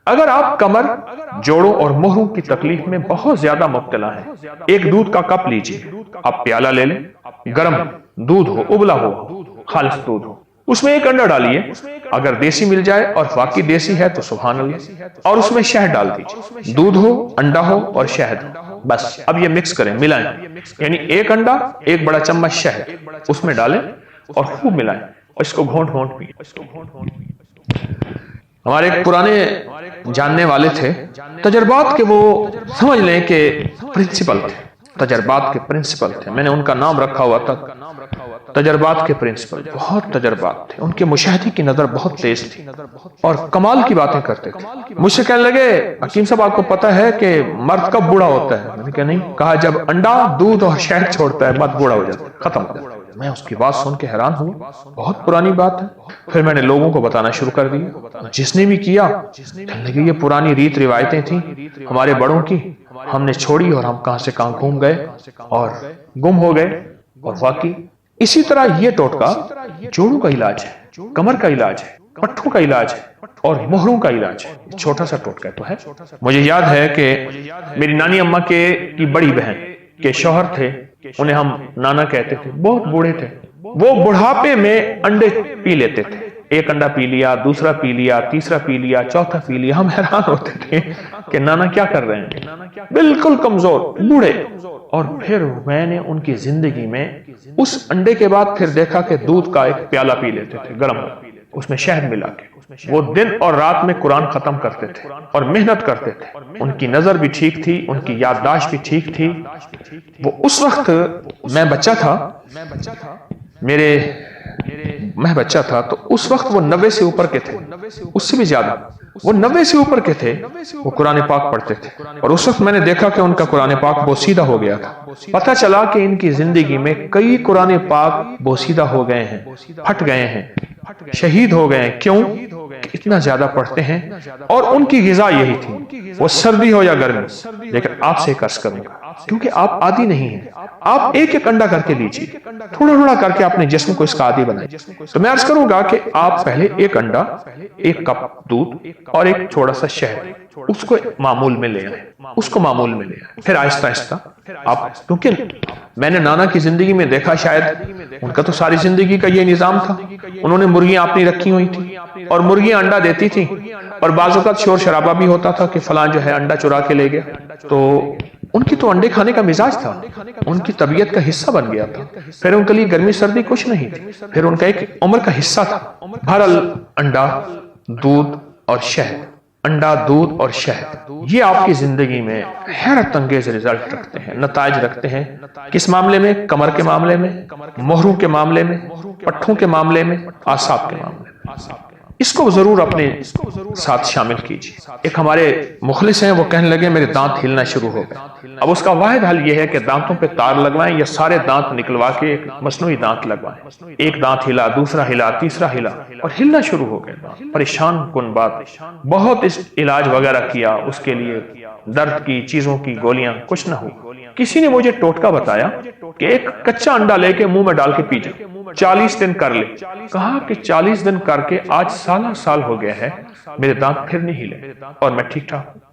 اگر آپ کمر، جوڑوں اور مہروں کی تکلیف میں بہت زیادہ مبتلا ہیں، ایک دودھ کا کپ لیجیے، آپ پیالہ لے لیں، گرم دودھ ہو، ابلا ہو، خالص دودھ ہو، اس میں ایک انڈا ڈالیے، اگر دیسی مل جائے اور واقعی دیسی ہے تو سبحان اللہ، اور اس میں شہد ڈال دیجیے، دودھ ہو، انڈا ہو اور شہد ہو، بس اب یہ مکس کریں، ملائیں، یعنی ایک انڈا، ایک بڑا چمچ شہد اس میں ڈالیں اور خوب ملائیں، اور اس کو گھونٹ گھونٹ پئیں۔ ہمارے ایک پرانے جاننے والے تھے، تجربات کے وہ سمجھ لیں کہ پرنسپل تھے، تجربات کے پرنسپل تھے، میں نے ان کا نام رکھا ہوا تھا تجربات کے پرنسپل، بہت تجربات تھے، ان کے مشاہدے کی نظر بہت تیز تھی اور کمال کی باتیں کرتے تھے۔ مجھ سے کہنے لگے حکیم صاحب آپ کو پتا ہے کہ مرد کب بوڑھا ہوتا ہے؟ میں نے کہا نہیں۔ کہا جب انڈا، دودھ اور شہد چھوڑتا ہے مرد بوڑھا ہو جاتا ہے، ختم ہو جاتا ہے۔ میں اس کی بات سن کے حیران ہوا، بہت پرانی بات ہے۔ پھر میں نے لوگوں کو بتانا شروع کر دیا، جس نے بھی کیا کہنے لگے یہ پرانی ریت روایتیں تھیں ہمارے بڑوں کی، ہم نے چھوڑی اور ہم کہاں سے کہاں گھوم گئے اور گم ہو گئے۔ اور واقعی اسی طرح یہ ٹوٹکا جوڑوں کا علاج ہے، کمر کا علاج ہے، پٹھوں کا علاج ہے اور مہروں کا علاج ہے۔ چھوٹا سا ٹوٹکا تو ہے۔ مجھے یاد ہے کہ میری نانی اماں کی بڑی بہن کے شوہر تھے، انہیں ہم نانا کہتے تھے، بہت بوڑھے تھے، وہ بڑھاپے میں انڈے پی لیتے تھے، ایک انڈا پی لیا، دوسرا پی لیا، تیسرا پی لیا، چوتھا پی لیا، ہم حیران ہوتے تھے کہ نانا کیا کر رہے ہیں، بالکل کمزور بوڑھے۔ اور پھر میں نے ان کی زندگی میں اس انڈے کے بعد پھر دیکھا کہ دودھ کا ایک پیالہ پی لیتے تھے گرم، اس میں شہد ملا کے، وہ دن اور رات میں قرآن ختم کرتے تھے اور محنت کرتے تھے، ان کی نظر بھی ٹھیک تھی، ان کی یادداشت بھی ٹھیک تھی۔ وہ اس وقت میں بچہ تھا، میں بچہ تھا تو اس وقت وہ 90 سے اوپر کے تھے، اس سے بھی زیادہ، وہ 90 سے اوپر کے تھے، وہ قرآن پاک پڑھتے تھے۔ اور اس وقت میں نے دیکھا کہ ان کا قرآن پاک بوسیدہ ہو گیا تھا۔ پتہ چلا کہ ان کی زندگی میں کئی قرآن پاک بوسیدہ ہو گئے ہیں، پھٹ گئے ہیں، شہید ہو گئے ہیں۔ کیوں؟ کہ اتنا زیادہ پڑھتے ہیں اور ان کی غذا یہی تھی، وہ سردی ہو یا گرمی۔ لیکن آپ سے عرض کروں گا کیونکہ آپ عادی نہیں ہیں، آپ ایک ایک انڈا کر کے لیجیے، تھوڑا تھوڑا کر کے اپنے جسم کو اس کا عادی بنائیں۔ تو میں عرض کروں گا کہ آپ پہلے ایک انڈا، ایک کپ دودھ اور ایک تھوڑا سا شہد، اس کو معمول میں لے آئیں، اس کو معمول میں لے آئیں۔ پھر آہستہ آہستہ آپ، کیونکہ میں نے نانا کی زندگی میں دیکھا، شاید ان کا تو ساری زندگی کا یہ نظام تھا، انہوں نے مرغیاں اپنی رکھی ہوئی تھی اور مرغیاں انڈا دیتی تھیں، اور بعض اوقات شور شرابہ بھی ہوتا تھا کہ فلاں جو ہے انڈا چرا کے لے گیا۔ تو ان کی تو انڈے کھانے کا مزاج تھا، ان کی طبیعت کا حصہ بن گیا تھا، پھر ان کے لیے گرمی سردی کچھ نہیں تھی، پھر ان کا ایک عمر کا حصہ تھا۔ بہرحال انڈا، دودھ اور شہد، انڈا، دودھ اور شہد، یہ آپ کی زندگی میں حیرت انگیز رزلٹ رکھتے ہیں، نتائج رکھتے ہیں۔ کس معاملے میں؟ کمر کے معاملے میں، مہروں کے معاملے میں، پٹھوں کے معاملے میں، اعصاب کے معاملے میں۔ اس کو ضرور اپنے ساتھ شامل کیجیے۔ ایک ہمارے مخلص ہیں، وہ کہنے لگے میرے دانت ہلنا شروع ہو گئے۔ اب اس کا واحد حل یہ ہے کہ دانتوں پہ تار لگوائیں یا سارے دانت نکلوا کے ایک مصنوعی دانت لگوائیں۔ ایک دانت ہلا، دوسرا ہلا، تیسرا ہلا، اور ہلنا شروع ہو گئے دانت۔ پریشان کن بات، بہت اس علاج وغیرہ کیا، اس کے لیے درد کی چیزوں کی گولیاں، کچھ نہ ہو۔ کسی نے مجھے ٹوٹکا بتایا کہ ایک کچا انڈا لے کے منہ میں ڈال کے پی جائے، 40 دن کر لے۔ کہا کہ 40 دن کر کے آج سالہ سال ہو گیا ہے، میرے دانت پھر نہیں ہلے اور میں ٹھیک ٹھاک ہوں۔